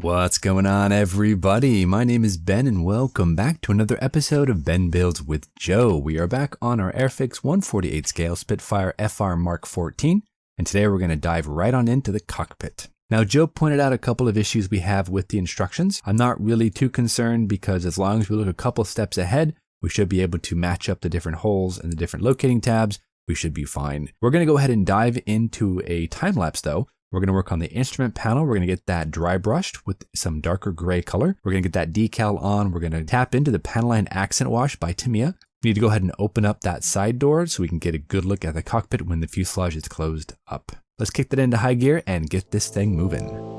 What's going on, everybody? My name is Ben and welcome back to another episode of Ben Builds with Joe. We are back on our Airfix 148 scale Spitfire FR Mk.XIV, and today we're going to dive right on into the cockpit. Now, Joe pointed out a couple of issues we have with the instructions. I'm not really too concerned because as long as we look a couple steps ahead, we should be able to match up the different holes and the different locating tabs. We should be fine. We're going to go ahead and dive into a time lapse though. We're going to work on the instrument panel. We're going to get that dry brushed with some darker gray color. We're going to get that decal on. We're going to tap into the Panel Line Accent wash by Tamiya. We need to go ahead and open up that side door so we can get a good look at the cockpit when the fuselage is closed up. Let's kick that into high gear and get this thing moving.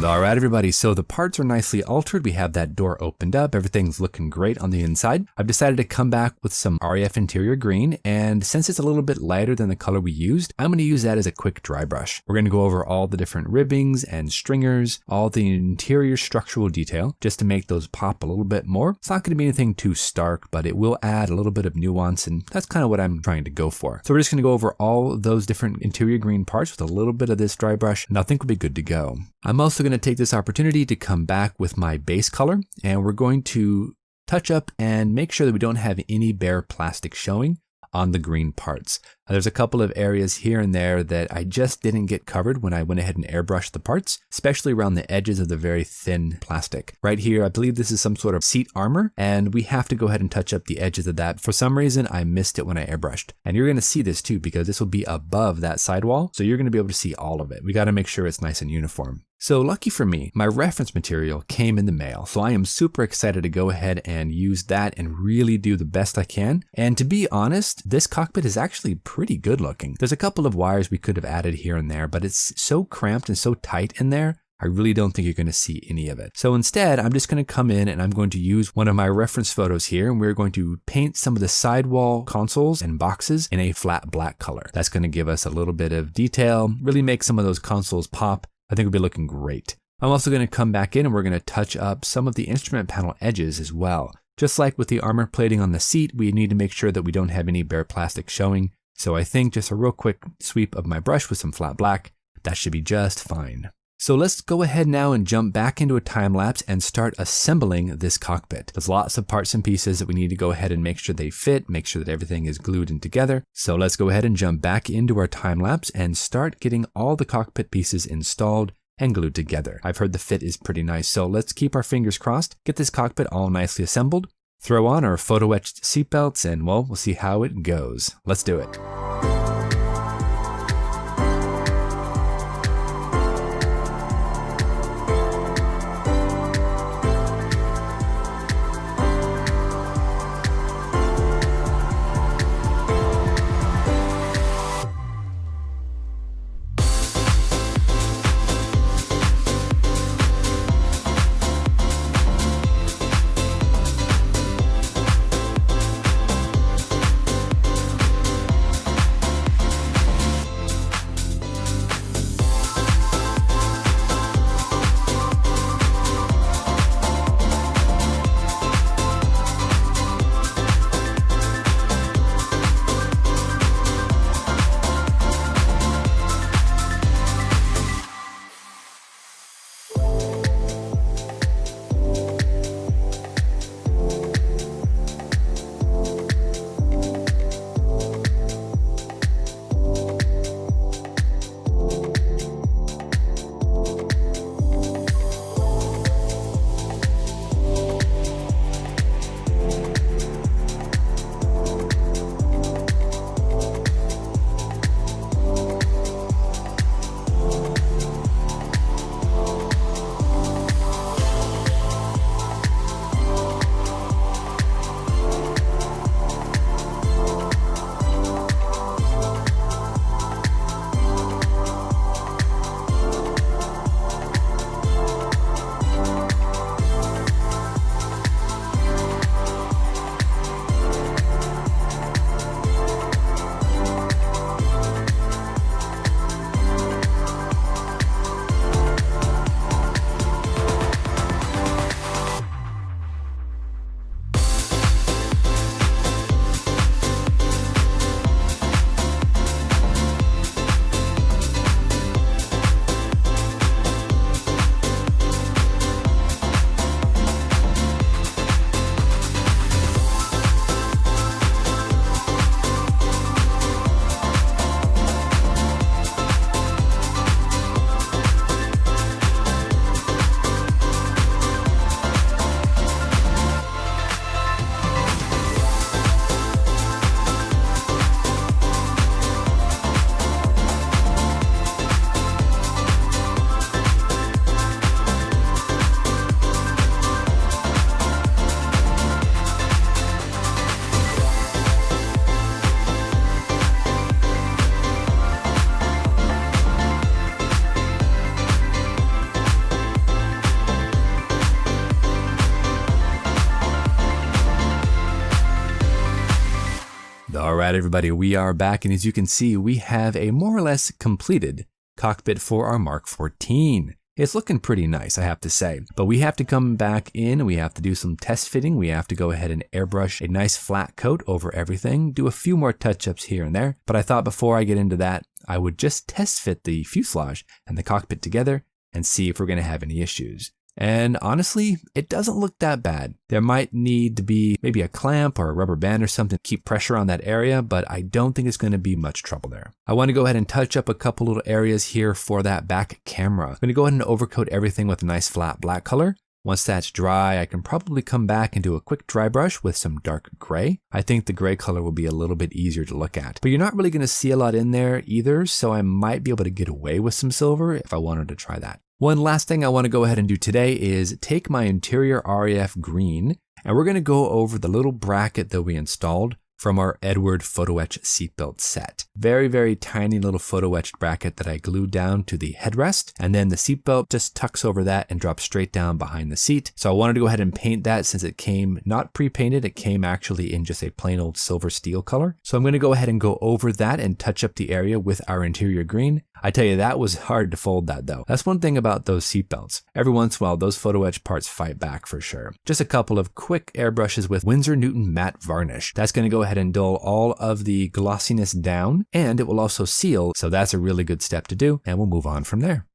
Alright everybody, so the parts are nicely altered. We have that door opened up. Everything's looking great on the inside. I've decided to come back with some RAF interior green, and since it's a little bit lighter than the color we used, I'm going to use that as a quick dry brush. We're going to go over all the different ribbings and stringers, all the interior structural detail, just to make those pop a little bit more. It's not going to be anything too stark, but it will add a little bit of nuance, and that's kind of what I'm trying to go for. So we're just going to go over all those different interior green parts with a little bit of this dry brush, and I think we'll be good to go. I'm also going to take this opportunity to come back with my base color, and we're going to touch up and make sure that we don't have any bare plastic showing on the green parts. There's a couple of areas here and there that I just didn't get covered when I went ahead and airbrushed the parts, especially around the edges of the very thin plastic. Right here, I believe this is some sort of seat armor, and we have to go ahead and touch up the edges of that. For some reason, I missed it when I airbrushed. And you're gonna see this too, because this will be above that sidewall, so you're gonna be able to see all of it. We gotta make sure it's nice and uniform. So lucky for me, my reference material came in the mail, so I am super excited to go ahead and use that and really do the best I can. And to be honest, this cockpit is actually pretty good looking. There's a couple of wires we could have added here and there, but it's so cramped and so tight in there, I really don't think you're going to see any of it. So instead, I'm just going to come in and I'm going to use one of my reference photos here, and we're going to paint some of the sidewall consoles and boxes in a flat black color. That's going to give us a little bit of detail, really make some of those consoles pop. I think it'll be looking great. I'm also going to come back in and we're going to touch up some of the instrument panel edges as well. Just like with the armor plating on the seat, we need to make sure that we don't have any bare plastic showing. So I think just a real quick sweep of my brush with some flat black, that should be just fine. So let's go ahead now and jump back into a time lapse and start assembling this cockpit. There's lots of parts and pieces that we need to go ahead and make sure they fit, make sure that everything is glued in together. So let's go ahead and jump back into our time lapse and start getting all the cockpit pieces installed and glued together. I've heard the fit is pretty nice, so let's keep our fingers crossed, get this cockpit all nicely assembled, throw on our photo etched seatbelts, and well, we'll see how it goes. Let's do it. Alright everybody, we are back, and as you can see, we have a more or less completed cockpit for our Mark 14. It's looking pretty nice, I have to say, but we have to come back in, we have to do some test fitting, we have to go ahead and airbrush a nice flat coat over everything, do a few more touch-ups here and there, but I thought before I get into that, I would just test fit the fuselage and the cockpit together and see if we're going to have any issues. And honestly, it doesn't look that bad. There might need to be maybe a clamp or a rubber band or something to keep pressure on that area, but I don't think it's going to be much trouble there. I want to go ahead and touch up a couple little areas here for that back camera. I'm going to go ahead and overcoat everything with a nice flat black color. Once that's dry, I can probably come back and do a quick dry brush with some dark gray. I think the gray color will be a little bit easier to look at, but you're not really going to see a lot in there either, so I might be able to get away with some silver if I wanted to try that. One last thing I want to go ahead and do today is take my interior RAF green, and we're going to go over the little bracket that we installed from our Eduard photo etch seatbelt set. Very, very tiny little photo etched bracket that I glued down to the headrest, and then the seatbelt just tucks over that and drops straight down behind the seat. So I wanted to go ahead and paint that since it came not pre-painted, it came actually in just a plain old silver steel color. So I'm going to go ahead and go over that and touch up the area with our interior green. I tell you, that was hard to fold that though. That's one thing about those seatbelts. Every once in a while, those photo etch parts fight back for sure. Just a couple of quick airbrushes with Winsor Newton matte varnish. That's going to go ahead and dull all of the glossiness down, and it will also seal. So that's a really good step to do, and we'll move on from there.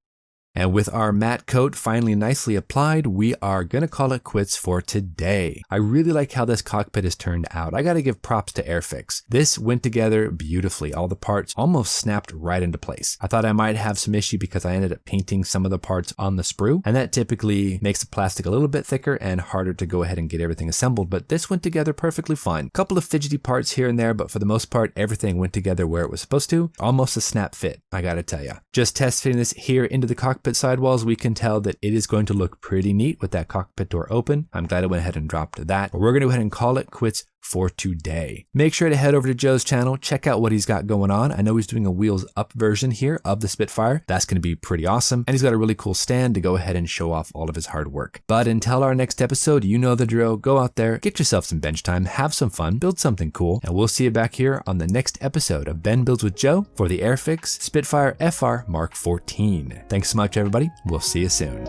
And with our matte coat finally nicely applied, we are going to call it quits for today. I really like how this cockpit has turned out. I got to give props to Airfix. This went together beautifully. All the parts almost snapped right into place. I thought I might have some issue because I ended up painting some of the parts on the sprue, and that typically makes the plastic a little bit thicker and harder to go ahead and get everything assembled, but this went together perfectly fine. A couple of fidgety parts here and there, but for the most part, everything went together where it was supposed to. Almost a snap fit, I gotta tell ya. Just test fitting this here into the cockpit sidewalls, we can tell that it is going to look pretty neat with that cockpit door open. I'm glad I went ahead and dropped that. But we're going to go ahead and call it quits for today. Make sure to head over to Joe's channel, check out what he's got going on. I know he's doing a wheels up version here of the Spitfire. That's going to be pretty awesome. And he's got a really cool stand to go ahead and show off all of his hard work. But until our next episode, you know the drill. Go out there, get yourself some bench time, have some fun, build something cool, and we'll see you back here on the next episode of Ben Builds with Joe for the Airfix Spitfire FR Mk.XIV. Thanks so much, everybody. We'll see you soon.